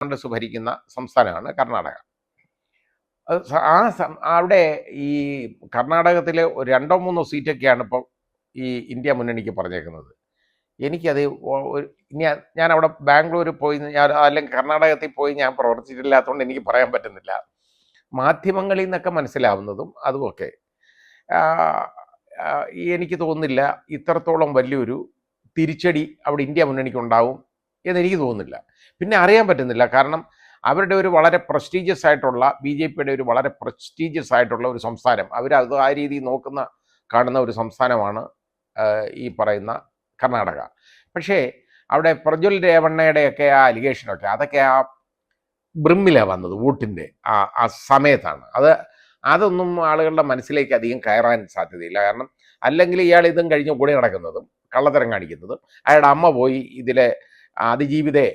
കോൺഗ്രസ് ഭരിക്കുന്ന സംസ്ഥാനമാണ് കർണാടക. അവിടെ ഈ കർണാടകത്തിലെ 2-3 സീറ്റൊക്കെയാണ് ഇപ്പോൾ ഈ ഇന്ത്യ മുന്നണിക്ക് പറഞ്ഞേക്കുന്നത്. എനിക്കത് ഞാൻ അവിടെ ബാംഗ്ലൂർ പോയി അല്ലെങ്കിൽ കർണാടകത്തിൽ പോയി ഞാൻ പ്രവർത്തിച്ചിട്ടില്ലാത്തതുകൊണ്ട് എനിക്ക് പറയാൻ പറ്റുന്നില്ല. മാധ്യമങ്ങളിൽ നിന്നൊക്കെ മനസ്സിലാവുന്നതും അതുമൊക്കെ എനിക്ക് തോന്നുന്നില്ല ഇത്രത്തോളം വലിയൊരു തിരിച്ചടി അവിടെ ഇന്ത്യ മുന്നണിക്ക് ഉണ്ടാവും എന്നെനിക്ക് തോന്നുന്നില്ല. പിന്നെ അറിയാൻ പറ്റുന്നില്ല, കാരണം അവരുടെ ഒരു വളരെ പ്രസ്റ്റീജിയസ് ആയിട്ടുള്ള BJPയുടെ ഒരു വളരെ പ്രസ്റ്റീജിയസ് ആയിട്ടുള്ള ഒരു സംസ്ഥാനം, അവരത് ആ രീതിയിൽ കാണുന്ന ഒരു സംസ്ഥാനമാണ് ഈ പറയുന്ന കർണാടക. പക്ഷേ അവിടെ പ്രജ്വൽ രേവണ്ണയുടെയൊക്കെ ആ അലിഗേഷനൊക്കെ അതൊക്കെ ആ ബ്രിമ്മിലാണ് വന്നത്, വോട്ടിൻ്റെ ആ സമയത്താണ്. അതൊന്നും ആളുകളുടെ മനസ്സിലേക്ക് അധികം കയറാൻ സാധ്യതയില്ല. കാരണം അല്ലെങ്കിൽ ഇയാൾ ഇതും കഴിഞ്ഞ് കൂടി നടക്കുന്നതും കള്ളത്തരം കാണിക്കുന്നതും അയാളുടെ അമ്മ പോയി ഇതിലെ അതിജീവിതയെ